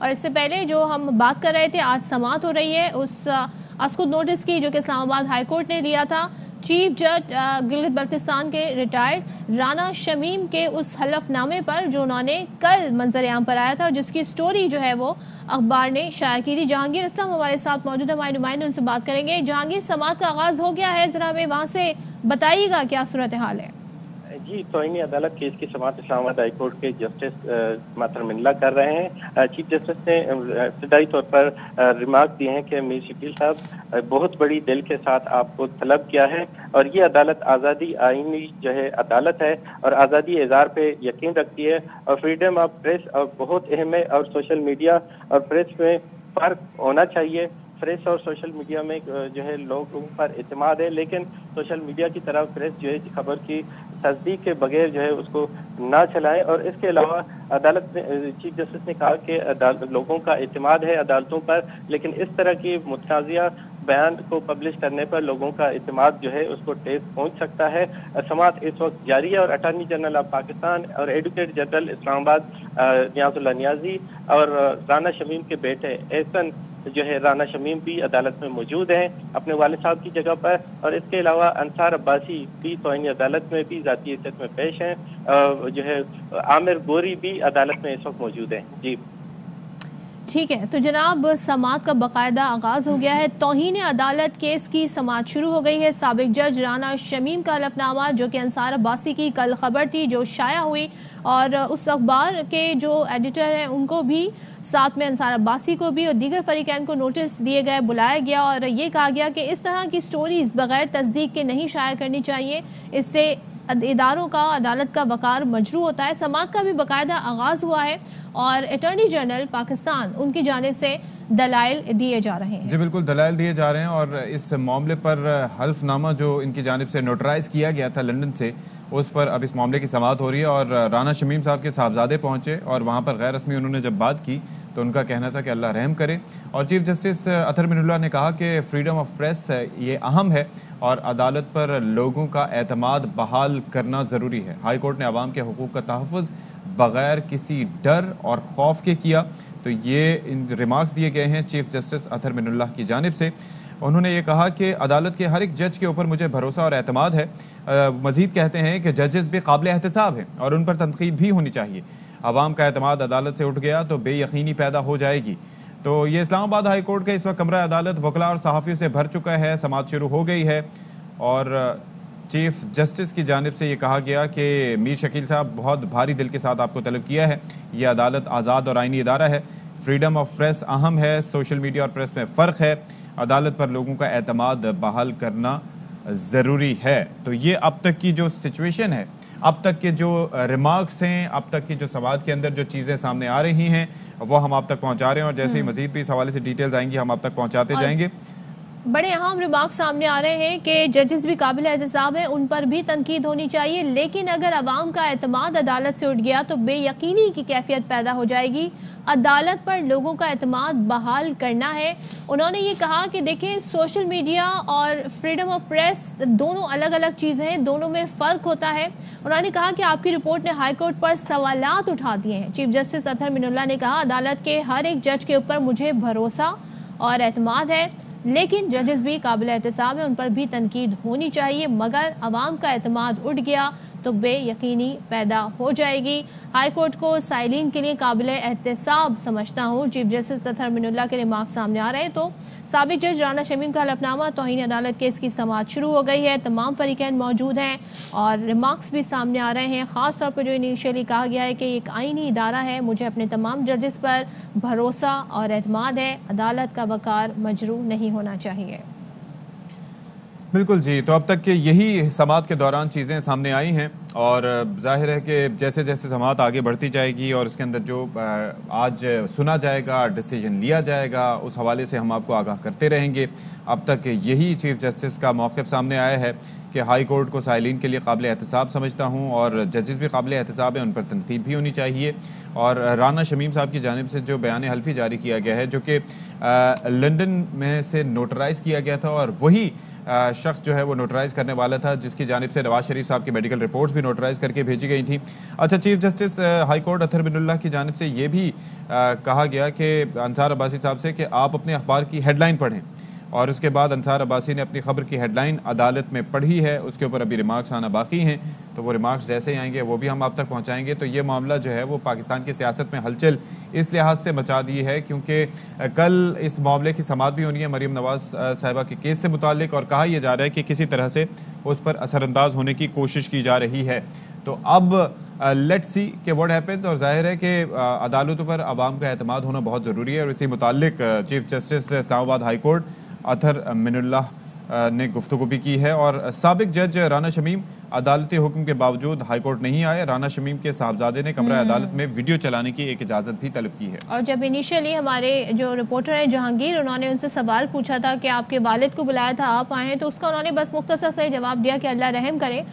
اور اس سے پہلے جو ہم بات کر رہے تھے، آج سماعت ہو رہی ہے اس اسکوت نوٹس کی جو کہ اسلام آباد ہائی کورٹ نے لیا تھا چیف جج گلگت بلتستان کے ریٹائرڈ رانا شمیم کے اس حلف نامے پر جو انہوں نے کل منظر عام پر آیا تھا اور جس کی سٹوری جو ہے وہ اخبار نے شائع کی تھی۔ جہانگیر اسلم ہمارے ساتھ موجود ہے، ہمارے نمائندے ان سے بات کریں گے۔ جہانگیر، سماعت کا آغاز ہو گیا ہے، ذرا ہمیں وہاں سے بتائیے گا کیا صورتحال ہے؟ جی، توہین عدالت کیس کی سماعت اسلام آباد ہائی کورٹ کے جسٹس ماتر منلہ کر رہے ہیں۔ چیف جسٹس نے ابتدائی طور پر ریمارک دیے ہیں کہ میر شکیل صاحب بہت بڑی دل کے ساتھ آپ کو طلب کیا ہے اور یہ عدالت آزادی آئینی جو ہے عدالت ہے اور آزادی اظہار پہ یقین رکھتی ہے اور فریڈم آف پریس اور بہت اہم ہے اور سوشل میڈیا اور پریس میں فرق ہونا چاہیے۔ پریس اور سوشل میڈیا میں جو ہے لوگوں پر اعتماد ہے، لیکن سوشل میڈیا کی طرف پریس جو ہے خبر کی تصدیق کے بغیر جو ہے اس کو نہ چلائے۔ اور اس کے علاوہ عدالت نے چیف جسٹس نے کہا کہ لوگوں کا اعتماد ہے عدالتوں پر، لیکن اس طرح کی متنازعہ بیان کو پبلش کرنے پر لوگوں کا اعتماد جو ہے اس کو ٹھیس پہنچ سکتا ہے۔ سماعت اس وقت جاری ہے اور اٹارنی جنرل آف پاکستان اور ایڈوکیٹ جنرل اسلام آباد نیاز اللہ نیازی اور رانا شمیم کے بیٹے احسن جو ہے رانا شمیم بھی عدالت میں موجود ہیں اپنے والد صاحب کی جگہ پر، اور اس کے علاوہ انصار عباسی بھی توہین عدالت میں بھی ذاتی حیثیت میں پیش ہیں، جو ہے عامر گوری بھی عدالت میں اس وقت موجود ہیں۔ جی ٹھیک ہے، تو جناب سماعت کا باقاعدہ آغاز ہو گیا ہے۔ توہین عدالت کیس کی سماعت شروع ہو گئی ہے۔ سابق جج رانا شمیم کا حلف نامہ جو کہ انصار عباسی کی کل خبر تھی جو شائع ہوئی، اور اس اخبار کے جو ایڈیٹر ہیں ان کو بھی، ساتھ میں انصار عباسی کو بھی اور دیگر فریقین کو نوٹس دیے گئے، بلایا گیا اور یہ کہا گیا کہ اس طرح کی سٹوریز بغیر تصدیق کے نہیں شائع کرنی چاہیے، اس سے اداروں کا، عدالت کا وقار مجروح ہوتا ہے۔ سماعت کا بھی باقاعدہ آغاز ہوا ہے اور اٹارنی جنرل پاکستان ان کی جانب سے دلائل دیے جا رہے ہیں۔ جی بالکل، دلائل دیے جا رہے ہیں اور اس معاملے پر حلف نامہ جو ان کی جانب سے نوٹرائز کیا گیا تھا لندن سے، اس پر اب اس معاملے کی سماعت ہو رہی ہے اور رانا شمیم صاحب کے صاحبزادے پہنچے اور وہاں پر غیر رسمی انہوں نے جب بات کی تو ان کا کہنا تھا کہ اللہ رحم کرے، اور چیف جسٹس اطہر منلہ نے کہا کہ فریڈم آف پریس یہ اہم ہے اور عدالت پر لوگوں کا اعتماد بحال کرنا ضروری ہے۔ ہائی کورٹ نے عوام کے حقوق کا تحفظ بغیر کسی ڈر اور خوف کے کیا، تو یہ ریمارکس دیے گئے ہیں چیف جسٹس اطہر منلہ کی جانب سے۔ انہوں نے یہ کہا کہ عدالت کے ہر ایک جج کے اوپر مجھے بھروسہ اور اعتماد ہے۔ مزید کہتے ہیں کہ ججز بھی قابل احتساب ہیں اور ان پر تنقید بھی ہونی چاہیے۔ عوام کا اعتماد عدالت سے اٹھ گیا تو بے یقینی پیدا ہو جائے گی۔ تو یہ اسلام آباد ہائی کورٹ کا اس وقت کمرہ عدالت وکلاء اور صحافیوں سے بھر چکا ہے۔ سماعت شروع ہو گئی ہے اور چیف جسٹس کی جانب سے یہ کہا گیا کہ میر شکیل صاحب بہت بھاری دل کے ساتھ آپ کو طلب کیا ہے، یہ عدالت آزاد اور آئینی ادارہ ہے، فریڈم آف پریس اہم ہے، سوشل میڈیا اور پریس میں فرق ہے، عدالت پر لوگوں کا اعتماد بحال کرنا ضروری ہے۔ تو یہ اب تک کی جو سچویشن ہے، اب تک کے جو ریمارکس ہیں، اب تک کی جو سماعت کے اندر جو چیزیں سامنے آ رہی ہیں وہ ہم آپ تک پہنچا رہے ہیں، اور جیسے ہی مزید بھی اس حوالے سے ڈیٹیلز آئیں گی ہم آپ تک پہنچاتے جائیں گے۔ بڑے اہم ریمارکس سامنے آ رہے ہیں کہ ججز بھی قابل احتساب ہیں، ان پر بھی تنقید ہونی چاہیے، لیکن اگر عوام کا اعتماد عدالت سے اٹھ گیا تو بے یقینی کی کیفیت پیدا ہو جائے گی۔ عدالت پر لوگوں کا اعتماد بحال کرنا ہے۔ انہوں نے یہ کہا کہ دیکھیں سوشل میڈیا اور فریڈم آف پریس دونوں الگ الگ چیزیں ہیں، دونوں میں فرق ہوتا ہے۔ انہوں نے کہا کہ آپ کی رپورٹ نے ہائی کورٹ پر سوالات اٹھا دیے ہیں۔ چیف جسٹس اطہر منلہ نے کہا عدالت کے ہر ایک جج کے اوپر مجھے بھروسہ اور اعتماد ہے، لیکن ججز بھی قابل احتساب ہیں، ان پر بھی تنقید ہونی چاہیے، مگر عوام کا اعتماد اٹھ گیا تو بے یقینی پیدا ہو جائے گی۔ ہائی کورٹ کو سائلین کے لیے قابل احتساب سمجھتا ہوں، چیف جسٹس اطہر منلہ کے ریمارک سامنے آ رہے ہیں۔ تو سابق جج رانا شمیم کا حلف نامہ توہین عدالت کیس کی سماعت شروع ہو گئی ہے، تمام فریقین موجود ہیں اور ریمارکس بھی سامنے آ رہے ہیں، خاص طور پر جو انیشیلی کہا گیا ہے کہ ایک آئینی ادارہ ہے، مجھے اپنے تمام ججز پر بھروسہ اور اعتماد ہے، عدالت کا وقار مجروح نہیں ہونا چاہیے۔ بالکل جی، تو اب تک کہ یہی سماعت کے دوران چیزیں سامنے آئی ہیں اور ظاہر ہے کہ جیسے جیسے سماعت آگے بڑھتی جائے گی اور اس کے اندر جو آج سنا جائے گا، ڈیسیجن لیا جائے گا، اس حوالے سے ہم آپ کو آگاہ کرتے رہیں گے۔ اب تک یہی چیف جسٹس کا موقف سامنے آیا ہے کہ ہائی کورٹ کو سائلین کے لیے قابل احتساب سمجھتا ہوں اور ججز بھی قابل احتساب ہیں، ان پر تنقید بھی ہونی چاہیے۔ اور رانا شمیم صاحب کی جانب سے جو بیان حلفی جاری کیا گیا ہے، جو کہ لندن میں سے نوٹرائز کیا گیا تھا، اور وہی شخص جو ہے وہ نوٹرائز کرنے والا تھا جس کی جانب سے نواز شریف صاحب کی میڈیکل رپورٹس بھی भी नोटराइज करके भेजी गई थी। अच्छा, chief justice high court Athar Minallah की जानिब से ये भी कहा गया कि अंसार अब्बासी साहब से कि आप अपने अखबार की हेडलाइन पढ़ें, और उसके बाद अंसार अब्बासी ने अपनी खबर की हेडलाइन अदालत में पढ़ी है, उसके ऊपर अभी रिमार्क्स आना बाकी हैं, तो वो रिमार्क्स जैसे ही आएंगे वो भी हम आप तक पहुंचाएंगे। तो ये मामला जो है वो पाकिस्तान की सियासत में हलचल इस लिहाज से मचा दी है क्योंकि कल इस मामले की समाअत भी होनी है मरीम नवाज साहिबा के केस से मुतालिक, और कहा यह जा रहा है कि किसी तरह से उस पर असरअंदाज होने की कोशिश की जा रही है। तो अब लेट्स सी कि व्हाट हैपेंस, और जाहिर है कि अदालतों पर आवाम का एतमाद होना बहुत ज़रूरी है। और इसी मुतालिक chief justice Islamabad high court Athar Minallah ने गुफ्तगू भी की है, और साबिक जज राना शमीम अदालती हुक्म के बावजूद हाई कोर्ट नहीं आए। राना शमीम के साहबजादे ने कमरा अदालत में वीडियो चलाने की एक इजाज़त भी तलब की है। और जब इनिशियली हमारे जो रिपोर्टर हैं जहांगीर, उन्होंने उनसे सवाल पूछा था कि आपके वालिद को बुलाया था, आप आए हैं, तो उसका उन्होंने बस मुख्तसर से जवाब दिया कि अल्लाह रहम करे,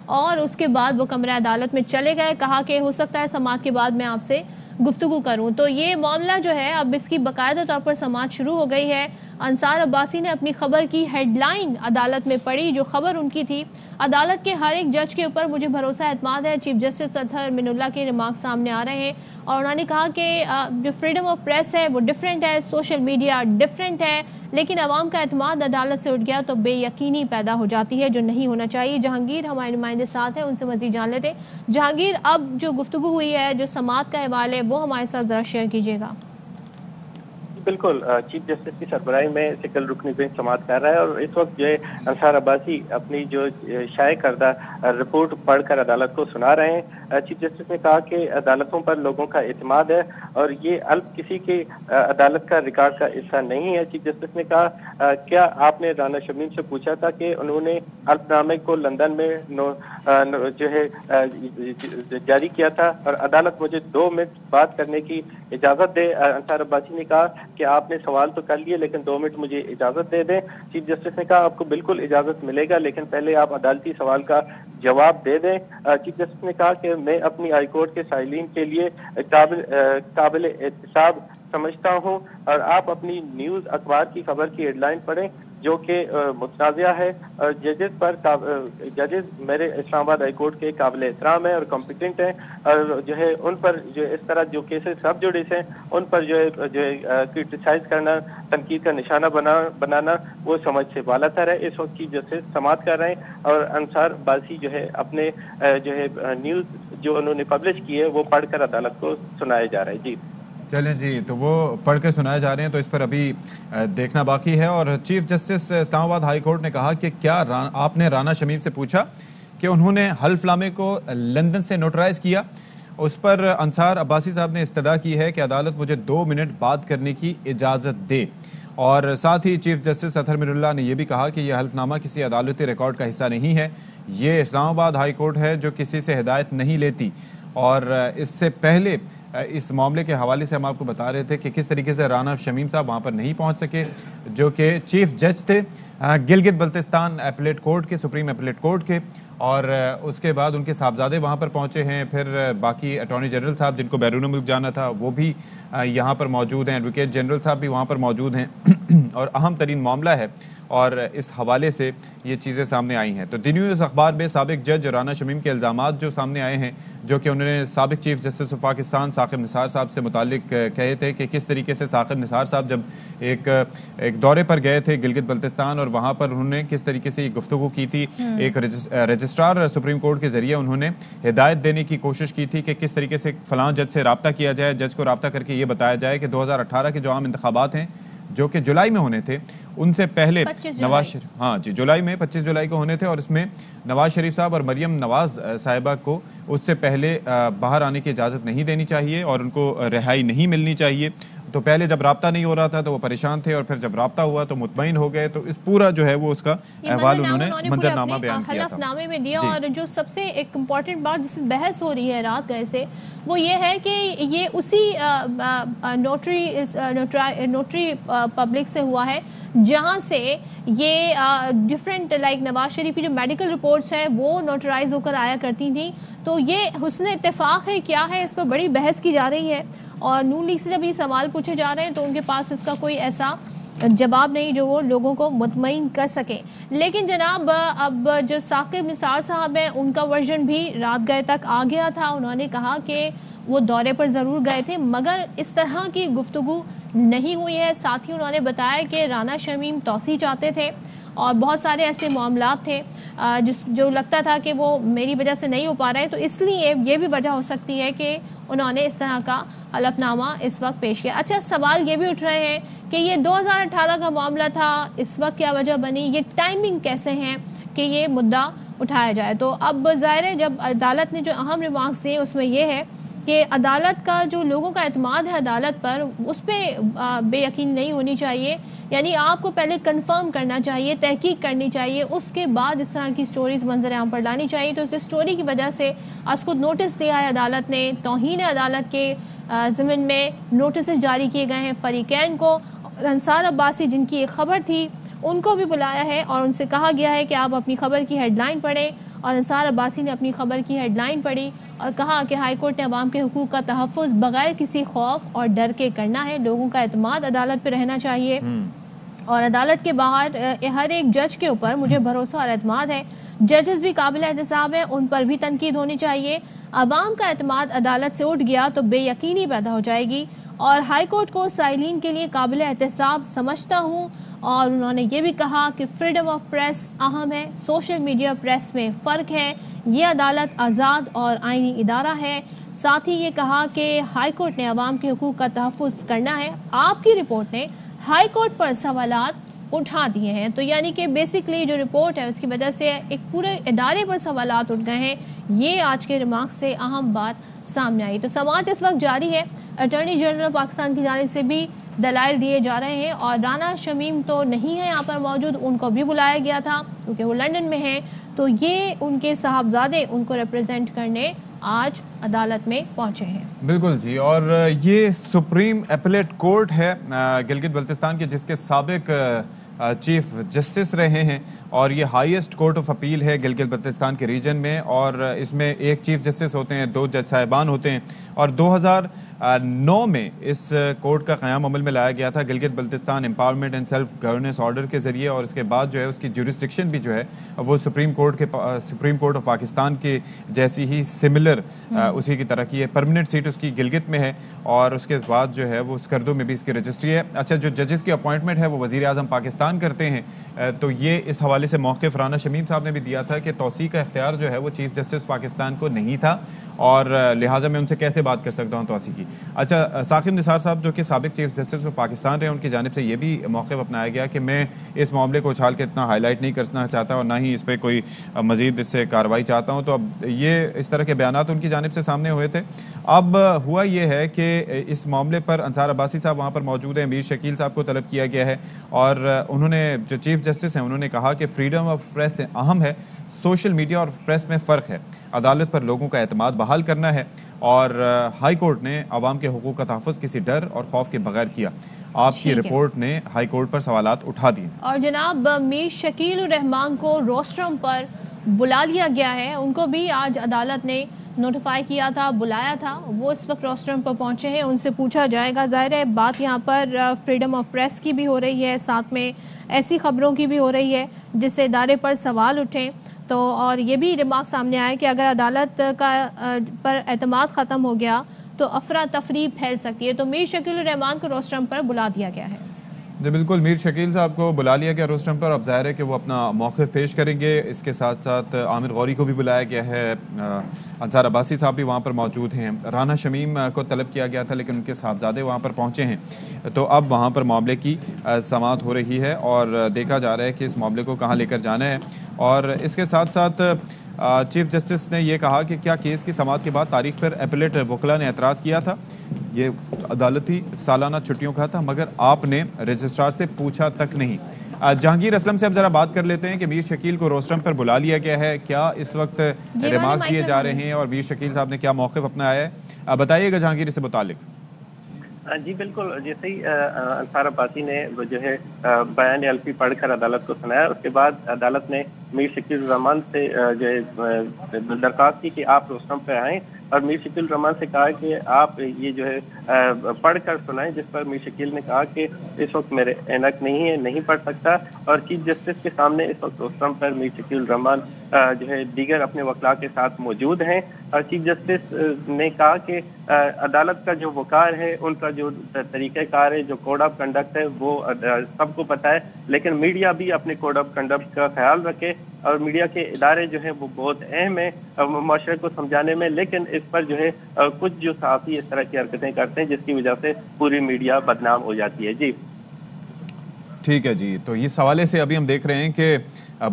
और उसके बाद वो कमरा अदालत में चले गए। कहा कि हो सकता है समाअत के बाद मैं आपसे गुफ्तगू करूं। तो ये मामला जो है अब इसकी बाकायदा तौर पर समाअत शुरू हो गई है। अंसार अब्बासी ने अपनी खबर की हेडलाइन अदालत में पढ़ी, जो खबर उनकी थी। अदालत के हर एक जज के ऊपर मुझे भरोसा एतमाद है। चीफ जस्टिस अतहर मिनुल्लाह के रिमार्क सामने आ रहे हैं, और उन्होंने कहा कि जो फ्रीडम ऑफ प्रेस है वो डिफरेंट है, सोशल मीडिया डिफरेंट है, लेकिन अवाम का एतमाद अदालत से उठ गया तो बेयकीनी पैदा हो जाती है, जो नहीं होना चाहिए। जहांगीर हमारे नुमाइंदे साथ हैं, उनसे मज़ीद जान लेते। जहांगीर, अब जो गुफ्तगू हुई है, जो समाअत का अहवाल है, वो हमारे साथ ज़रा शेयर कीजिएगा। बिल्कुल, चीफ जस्टिस की सरबराही में सिकल रुकनी बेंच समाअत कर रहा है, और इस वक्त जो है अंसार अब्बासी अपनी जो शाये करदा रिपोर्ट पढ़कर अदालत को सुना रहे हैं। चीफ जस्टिस ने कहा कि अदालतों पर लोगों का एतमाद है, और ये अल्प किसी के अदालत का रिकॉर्ड का हिस्सा नहीं है। चीफ जस्टिस ने कहा, क्या आपने राना शमीम से पूछा था कि उन्होंने अल्पनामे को लंदन में जो है जारी किया था, और अदालत मुझे 2 मिनट बात करने की इजाज़त दे। अंसार अब्बासी ने कहा कि आपने सवाल तो कर लिए, लेकिन 2 मिनट मुझे इजाज़त दे दें। चीफ जस्टिस ने कहा, आपको बिल्कुल इजाज़त मिलेगा, लेकिन पहले आप अदालती सवाल का जवाब दे दें। चीफ जस्टिस ने कहा कि मैं अपनी हाई कोर्ट के साइलिन के लिए काबिल एहतसाब समझता हूँ, और आप अपनी न्यूज़ अखबार की खबर की हेडलाइन पढ़ें जो कि मुतनाज़ा है। जजेस मेरे इस्लामाबाद हाई कोर्ट के काबिल एहतराम है और कॉम्पिटेंट हैं, और जो है उन पर जो इस तरह जो केसेस सब जुडिस हैं उन पर जो है क्रिटिसाइज करना, तनकीद का निशाना बनाना वो समझ से बालातर है। इस वक्त चीफ जस्टिस समाअत कर रहे हैं, और अंसार अब्बासी जो है अपने जो है न्यूज़ जो उन्होंने पब्लिश की है वो पढ़कर अदालत को सुनाया जा रहा है। जी चलें जी, तो वो पढ़ के सुनाए जा रहे हैं, तो इस पर अभी देखना बाकी है। और chief justice Islamabad high court ने कहा कि क्या आपने राना शमीम से पूछा कि उन्होंने हल्फनामे को लंदन से नोटराइज किया? उस पर अंसार अब्बासी साहब ने इस्तदा की है कि अदालत मुझे 2 मिनट बात करने की इजाज़त दे। और साथ ही चीफ जस्टिस अतहर मिनुल्लाह ने यह भी कहा कि यह हल्फनामा किसी अदालती रिकॉर्ड का हिस्सा नहीं है, ये इस्लामाबाद हाई कोर्ट है जो किसी से हिदायत नहीं लेती। और इससे पहले इस मामले के हवाले से हम आपको बता रहे थे कि किस तरीके से राना शमीम साहब वहाँ पर नहीं पहुँच सके, जो कि चीफ जज थे गिलगित बल्तिस्तान एपलेट कोर्ट के, सुप्रीम एपलेट कोर्ट के, और उसके बाद उनके साहबजादे वहाँ पर पहुँचे हैं। फिर बाकी अटॉर्नी जनरल साहब जिनको बैरून मुल्क जाना था वो भी यहाँ पर मौजूद हैं, एडवोकेट जनरल साहब भी वहाँ पर मौजूद हैं। और अहम तरीन मामला है, और इस हवाले से ये चीज़ें सामने आई हैं। तो द न्यूज़ अखबार में साबिक जज राना शमीम के इल्ज़ामात जो सामने आए हैं, जो कि उन्होंने साबिक chief justice of Pakistan Saqib Nisar साहब से मुतालिक कहे थे कि किस तरीके से साकिब निसार साहब जब एक दौरे पर गए थे गिलगित बल्तिस्तान, और वहाँ पर उन्होंने किस तरीके से गुफ्तगू की थी। एक रजिस्ट्रार सुप्रीम कोर्ट के ज़रिए उन्होंने हिदायत देने की कोशिश की थी कि किस तरीके से फ़लाँ जज से रब्ता किया जाए, जज को रब्ता करके ये बताया जाए कि 2018 के जो आम इंतखाबात हैं जो कि जुलाई में होने थे, उनसे पहले नवाज शरीफ, हाँ जी, जुलाई में 25 जुलाई को होने थे, और इसमें नवाज शरीफ साहब और मरियम नवाज साहिबा को उससे पहले बाहर आने की इजाज़त नहीं देनी चाहिए और उनको रिहाई नहीं मिलनी चाहिए। तो पहले जब राब्ता नहीं हो रहा था तो वो परेशान थे, और फिर जब राब्ता हुआ तो मुतमईन हो गए। तो इस पूरा जो है वो उसका अहवाल उन्होंने मंजरनामा बयान किया था, हलफनामे में दिया। और जो सबसे एक इम्पॉर्टेंट बात जिसमें बहस हो रही है रात गए से, वो ये है कि ये उसी नोटरी पब्लिक से हुआ है जहां से ये डिफरेंट लाइक नवाज शरीफ की जो मेडिकल रिपोर्ट्स हैं वो नोटराइज होकर आया करती थी। तो ये हुस्न इत्तेफाक है, क्या है, इस पर बड़ी बहस की जा रही है। और नून लीग से जब ये सवाल पूछे जा रहे हैं तो उनके पास इसका कोई ऐसा जवाब नहीं जो वो लोगों को मुतमईन कर सके। लेकिन जनाब अब जो साकिब निसार साहब हैं उनका वर्जन भी रात गए तक आ गया था। उन्होंने कहा कि वो दौरे पर ज़रूर गए थे मगर इस तरह की गुफ्तगू नहीं हुई है। साथ ही उन्होंने बताया कि राना शमीम तौसी चाहते थे और बहुत सारे ऐसे मामलात थे जो लगता था कि वो मेरी वजह से नहीं हो पा रहे हैं, तो इसलिए ये भी वजह हो सकती है कि उन्होंने इस तरह का हलफनामा इस वक्त पेश किया। अच्छा, सवाल ये भी उठ रहे हैं कि ये 2018 का मामला था, इस वक्त क्या वजह बनी, ये टाइमिंग कैसे है कि ये मुद्दा उठाया जाए। तो अब ज़ाहिर है जब अदालत ने जो अहम रिमार्क्स दिए उसमें यह है कि अदालत का जो लोगों का एतमाद है अदालत पर, उस पर बेयकीन नहीं होनी चाहिए। यानी आपको पहले कंफर्म करना चाहिए, तहकीक करनी चाहिए, उसके बाद इस तरह की स्टोरीज मंजर आम पर लानी चाहिए। तो इस स्टोरी की वजह से आज खुद नोटिस दिया है अदालत ने, तौहीन अदालत के ज़मीन में नोटिस जारी किए गए हैं फरीकैन को। और अंसार अब्बासी जिनकी एक खबर थी उनको भी बुलाया है और उनसे कहा गया है कि आप अपनी खबर की हेडलाइन पढ़ें। और अंसार अब्बासी ने अपनी खबर की हेडलाइन पढ़ी और कहा कि हाई कोर्ट ने अवाम के हुकूक का तहफ़्फ़ुज़ बगैर किसी खौफ और डर के करना है। लोगों का एतमाद अदालत पर रहना चाहिए और अदालत के बाहर हर एक जज के ऊपर मुझे भरोसा और एतमाद है। जजेस भी काबिल एहतसाब हैं, उन पर भी तनकीद होनी चाहिए। अवाम का एतमाद अदालत से उठ गया तो बेयकीनी पैदा हो जाएगी और हाई कोर्ट को साइलिन के लिए काबिल एहतसाब समझता हूँ। और उन्होंने ये भी कहा कि फ्रीडम ऑफ प्रेस अहम है, सोशल मीडिया प्रेस में फ़र्क है, ये अदालत आज़ाद और आइनी इदारा है। साथ ही ये कहा कि हाई कोर्ट ने अवाम के हुकूक का तहफ़्फ़ुज़ करना है। आपकी रिपोर्ट ने हाई कोर्ट पर सवालात उठा दिए हैं, तो यानी कि बेसिकली जो रिपोर्ट है उसकी वजह से एक पूरे इदारे पर सवालात उठ गए हैं। ये आज के रिमार्क्स से अहम बात सामने आई। तो समाअत इस वक्त जारी है। अटॉर्नी जनरल पाकिस्तान की जानिब से भी दलाइल दिए जा रहे हैं और राना शमीम तो नहीं है यहाँ पर मौजूद, उनको भी बुलाया गया था क्योंकि वो लंदन में हैं। तो ये उनके साहबजादे उनको रिप्रेजेंट करने आज अदालत में पहुंचे हैं। बिल्कुल जी, और ये सुप्रीम एपेलेट कोर्ट है गिलगित बल्तिस्तान के, जिसके साबिक चीफ जस्टिस रहे हैं और ये हाईएस्ट कोर्ट ऑफ अपील है गिलगित बल्तिस्तान के रीजन में। और इसमें एक चीफ जस्टिस होते हैं, 2 जज साहिबान होते हैं। और 2009 में इस कोर्ट का क़याम अमल में लाया गया था Gilgit Baltistan empowerment and self governance order के ज़रिए। और इसके बाद जो है उसकी ज्यूरिसडिक्शन भी जो है वो सुप्रीम कोर्ट ऑफ पाकिस्तान के जैसी ही सिमिलर उसी की तरह की है। परमानेंट सीट उसकी गिलगित में है और उसके बाद जो है वो स्कर्दो में भी इसकी रजिस्ट्री है। अच्छा, जो जजेस की अपॉइंटमेंट है वो वज़ीर आज़म पाकिस्तान करते हैं। तो ये इस हवाले से मौक़िफ़ राना शमीम साहब ने भी दिया था कि तौसीक़ का इख्तियार जो है वो चीफ जस्टिस पाकिस्तान को नहीं था और लिहाजा मैं उनसे कैसे बात कर सकता हूँ तौसीक़ की। अच्छा, साकिब निसार साहब जो कि साबिक चीफ जस्टिस ऑफ पाकिस्तान रहे, उनकी जानिब से ये भी मौक़िफ़ अपनाया गया कि मैं इस मामले को उछाल के इतना हाईलाइट नहीं करना चाहता और ना ही इस पर कोई मज़ीद इससे कार्रवाई चाहता हूँ। तो अब ये इस तरह के बयानात उनकी जानिब से सामने हुए थे। अब हुआ ये है कि इस मामले पर अंसार अब्बासी साहब वहाँ पर मौजूद हैं, मीर शकील साहब को तलब किया गया है और उन्होंने जो चीफ जस्टिस हैं उन्होंने कहा कि फ्रीडम ऑफ प्रेस अहम है, सोशल मीडिया और प्रेस में फ़र्क है, अदालत पर लोगों का एतमाद बहाल करना है और हाई कोर्ट ने अवाम के हुकूक का तहफ़्फ़ुज़ किसी डर और खौफ के बगैर किया। आपकी रिपोर्ट ने हाई कोर्ट पर सवालात उठा दिए और जनाब मीर शकील रहमान को रोस्ट्रम पर बुला लिया गया है। उनको भी आज अदालत ने नोटिफाई किया था, बुलाया था। वो इस वक्त रोस्ट्रम पर पहुंचे हैं, उनसे पूछा जाएगा। ज़ाहिर है बात यहाँ पर फ्रीडम ऑफ प्रेस की भी हो रही है, साथ में ऐसी खबरों की भी हो रही है जिससे इदारे पर सवाल उठें। तो और ये भी रिमार्क सामने आया कि अगर अदालत का पर एतमाद ख़त्म हो गया तो अफरा तफरी फैल सकती है। तो मीर शकील रहमान को रोस्ट्रम पर बुला दिया गया है। जी बिल्कुल, मीर शकील साहब को बुला लिया गया रोस्ट्रम पर। अब ज़ाहिर है कि वो अपना मौक़िफ़ पेश करेंगे। इसके साथ साथ आमिर गौरी को भी बुलाया गया है, अंसार अब्बासी साहब भी वहाँ पर मौजूद हैं। राना शमीम को तलब किया गया था लेकिन उनके साहबजादे वहाँ पर पहुँचे हैं। तो अब वहाँ पर मामले की समाअत हो रही है और देखा जा रहा है कि इस मामले को कहाँ लेकर जाना है। और इसके साथ साथ चीफ जस्टिस ने यह कहा कि क्या केस की समाअत के बाद तारीख पर एपेलेट वकला ने एतराज़ किया था। ये अदालती सालाना छुट्टियों का था मगर आपने रजिस्ट्रार से पूछा तक नहीं। जहांगीर असलम से अब ज़रा बात कर लेते हैं कि मीर शकील को रोस्ट्रम पर बुला लिया गया है, क्या इस वक्त रिमार्क्स दिए जा रहे हैं और मीर शकील साहब ने क्या मौक़िफ़ अपनाया है, बताइएगा जहांगीर इससे मुतालिक। जी बिल्कुल, जैसे ही अंसार अब्बासी ने जो है बयान अलफी पढ़कर अदालत को सुनाया, उसके बाद अदालत ने मीर शकील रहमान से जो है दरख्वास्त की कि आप रोस्ट्रम पे आएँ اور میر شکیل الرحمان سے کہا کہ آپ یہ جو ہے پڑھ کر سنائیں، جس پر میر شکیل نے کہا کہ اس وقت میرے اینک نہیں ہے، نہیں پڑھ سکتا، اور چیف جسٹس کے سامنے اس وقت روسٹم پر میر شکیل الرحمان جو ہے دیگر اپنے وکلاء کے ساتھ موجود ہیں، اور چیف جسٹس نے کہا کہ عدالت کا جو وقار ہے، ان کا جو طریقہ کار ہے، جو کوڈ آف کنڈکٹ ہے، وہ سب کو پتہ ہے، لیکن میڈیا بھی اپنے کوڈ آف کنڈکٹ کا خیال رکھے، اور میڈیا کے ادارے جو ہیں وہ بہت اہم ہیں معاشرے کو سمجھانے میں، لیکن اس پر جو ہے کچھ جو صحافی اس طرح کی حرکتیں کرتے ہیں جس کی وجہ سے پوری میڈیا بدنام ہو جاتی ہے۔ جی ٹھیک ہے جی، تو اس حوالے سے ابھی ہم دیکھ رہے ہیں کہ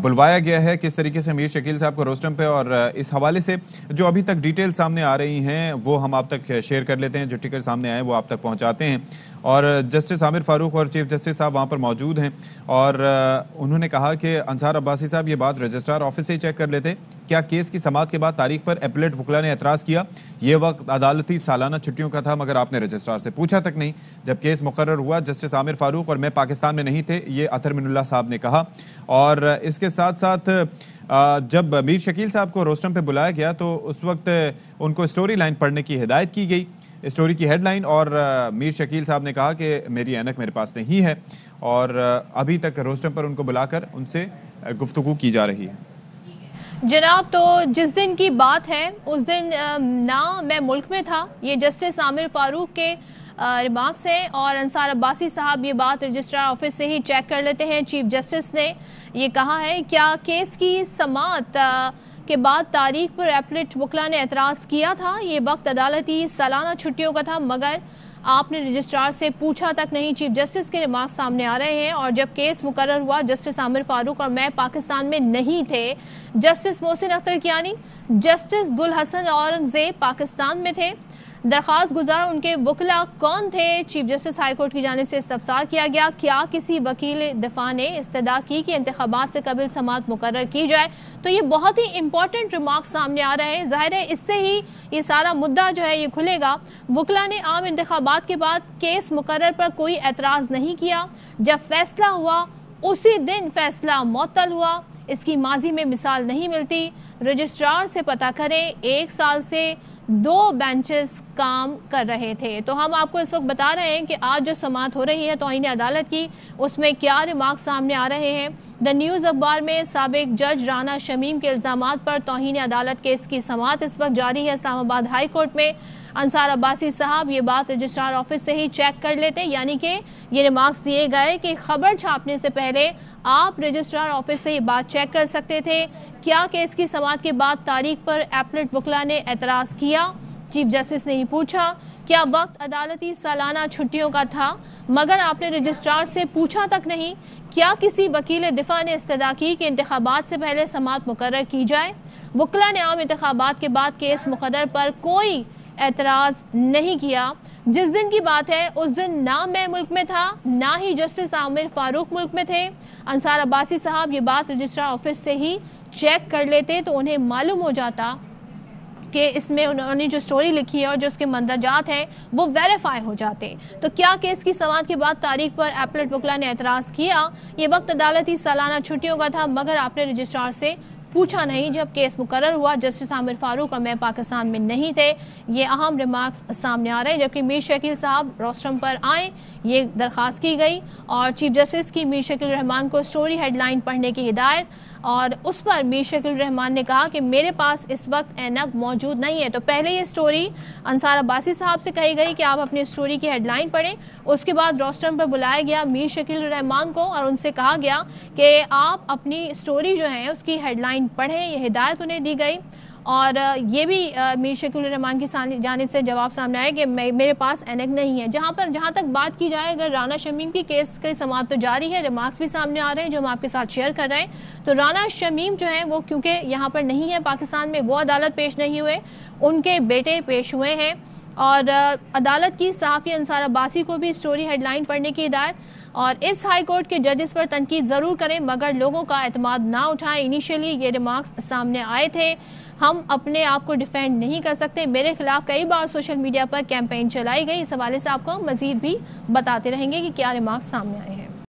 بلوایا گیا ہے کس طریقے سے میر شکیل صاحب کو روسٹم پہ، اور اس حوالے سے جو ابھی تک ڈیٹیل سامنے آ رہی ہیں وہ ہم آپ تک شیئر کر لیتے ہیں، جو ٹکٹ سامنے آئے وہ آپ تک پہنچاتے ہیں۔ اور جسٹس عامر فاروق اور چیف جسٹس صاحب وہاں پر موجود ہیں، اور انہوں نے کہا کہ انصار عباسی صاحب یہ بات رجسٹرار آفس سے ہی چیک کر لیتے، کیا کیس کی سماعت کے بعد تاریخ پر اپیلیٹ وکلاء نے اعتراض کیا؟ یہ وقت عدالتی سالانہ چھٹیوں کا تھا، مگر آپ نے رجسٹرار سے پوچھا تک نہیں۔ جب کیس مقرر ہوا، جسٹس عامر فاروق اور میں پاکستان میں نہیں تھے، یہ اطہر من اللہ صاحب نے کہا۔ اور اس کے ساتھ ساتھ جب میر شکیل صاحب کو روسٹم پہ بلایا گیا تو اس وقت ان کو اسٹوری لائن پڑھنے کی ہدایت کی گئی، اسٹوری کی ہیڈ لائن، اور میر شکیل صاحب نے کہا کہ میری اینک میرے پاس نہیں ہے، اور ابھی تک روسٹم پر ان کو بلا کر ان سے گفتگو کی جا رہی ہے۔ جناب، تو جس دن کی بات ہے اس دن نہ میں ملک میں تھا، یہ جسٹس عامر فاروق کے ریمارکس ہیں، اور انصار عباسی صاحب یہ بات رجسٹرار آفس سے ہی چیک کر لیتے ہیں۔ چیف جسٹس نے یہ کہا ہے کیا کیس کی سماعت کے بعد تاریخ پر اپیلیٹ وکلاء نے اعتراض کیا تھا؟ یہ وقت عدالتی سالانہ چھٹیوں کا تھا، مگر آپ نے رجسٹرار سے پوچھا تک نہیں۔ چیف جسٹس کے ریمارکس سامنے آ رہے ہیں، اور جب کیس مقرر ہوا جسٹس عامر فاروق اور میں پاکستان میں نہیں تھے، جسٹس محسن اختر کیانی، جسٹس گل حسن اورنگزیب پاکستان میں تھے۔ درخواست گزار ان کے وکلاء کون تھے؟ چیف جسٹس ہائی کورٹ کی جانب سے استفسار کیا گیا۔ کیا کسی وکیل دفاع نے استدعا کی کہ انتخابات سے قبل سماعت مقرر کی جائے؟ تو یہ بہت ہی امپورٹنٹ ریمارکس سامنے آ رہے ہیں، ظاہر ہے اس سے ہی یہ سارا مدعا جو ہے یہ کھلے گا۔ وکلاء نے عام انتخابات کے بعد کیس مقرر پر کوئی اعتراض نہیں کیا، جب فیصلہ ہوا اسی دن فیصلہ معطل ہوا، اس کی ماضی میں مثال نہیں ملتی۔ رجسٹرار سے پتہ کریں، 1 سال سے 2 بینچز کام کر رہے تھے۔ تو ہم آپ کو اس وقت بتا رہے ہیں کہ آج جو سماعت ہو رہی ہے توہین عدالت کی، اس میں کیا ریمارکس سامنے آ رہے ہیں۔ دا نیوز اخبار میں سابق جج رانا شمیم کے الزامات پر توہین عدالت کیس کی سماعت اس وقت جاری ہے اسلام آباد ہائی کورٹ میں۔ انصار عباسی صاحب یہ بات رجسٹرار آفس سے ہی چیک کر لیتے، یعنی کہ یہ ریمارکس دیے گئے کہ خبر چھاپنے سے پہلے آپ رجسٹرار آفس سے یہ بات چیک کر سکتے تھے۔ کیا کیس کی سماعت کے بعد تاریخ پر اپیلیٹ وکلاء نے اعتراض کیا؟ چیف جسٹس نے ہی پوچھا۔ کیا وقت عدالتی سالانہ چھٹیوں کا تھا، مگر آپ نے رجسٹرار سے پوچھا تک نہیں؟ کیا کسی وکیل دفاع نے استدعا کی کہ انتخابات سے پہلے سماعت مقرر کی جائے؟ وکلاء نے عام انتخابات کے بعد کیس مقرر پر کوئی اعتراض نہیں کیا۔ جس دن کی بات ہے اس دن نہ میں ملک میں تھا، نہ ہی جسٹس عامر فاروق ملک میں تھے۔ انصار عباسی صاحب یہ بات رجسٹرار آفس سے ہی چیک کر لیتے تو انہیں معلوم ہو جاتا کہ اس میں انہوں نے جو سٹوری لکھی ہے اور جو اس کے مندرجات ہیں وہ ویریفائی ہو جاتے۔ تو کیا کیس کی سماعت کے بعد تاریخ پر اپیلیٹ وکلاء نے اعتراض کیا؟ یہ وقت عدالتی سالانہ چھٹیوں کا تھا، مگر آپ نے رجسٹرار سے پوچھا نہیں۔ جب کیس مقرر ہوا جسٹس عامر فاروق اور میں پاکستان میں نہیں تھے، یہ اہم ریمارکس سامنے آ رہے ہیں۔ جبکہ میر شکیل صاحب روسٹرم پر آئیں، یہ درخواست کی گئی، اور چیف جسٹس کی میر شکیل الرحمان کو سٹوری ہیڈ لائن پڑھنے کی ہدایت، اور اس پر میر شکیل الرحمان نے کہا کہ میرے پاس اس وقت اینک موجود نہیں ہے۔ تو پہلے یہ سٹوری انصار عباسی صاحب سے کہی گئی کہ آپ اپنی سٹوری کی ہیڈ لائن پڑھیں، اس کے بعد روسٹرم پر بلایا گیا میر شکیل الرحمان کو اور ان سے کہا گیا کہ آپ اپنی سٹوری جو ہے اس کی ہیڈ لائن پڑھیں، یہ ہدایت انہیں دی گئی۔ اور یہ بھی میر شکیل الرحمان کی جانب سے جواب سامنے آیا کہ میرے پاس اینک نہیں ہے۔ جہاں تک بات کی جائے اگر رانا شمیم کی کیس کی سماعت تو جاری ہے، ریمارکس بھی سامنے آ رہے ہیں جو ہم آپ کے ساتھ شیئر کر رہے ہیں۔ تو رانا شمیم جو ہیں وہ کیونکہ یہاں پر نہیں ہے پاکستان میں، وہ عدالت پیش نہیں ہوئے، ان کے بیٹے پیش ہوئے ہیں، اور عدالت کی صحافی انصار عباسی کو بھی سٹوری ہیڈ لائن پڑھنے کی ہدایت۔ اور اس ہائی کورٹ کے ججز پر تنقید ضرور کریں مگر لوگوں کا اعتماد نہ اٹھائیں۔ انیشیلی یہ ریمارکس سامنے آئے تھے، ہم اپنے آپ کو ڈیفینڈ نہیں کر سکتے، میرے خلاف کئی بار سوشل میڈیا پر کیمپین چلائی گئی، اس حوالے سے آپ کو مزید بھی بتاتے رہیں گے کہ کیا ریمارکس سامنے آئے ہیں۔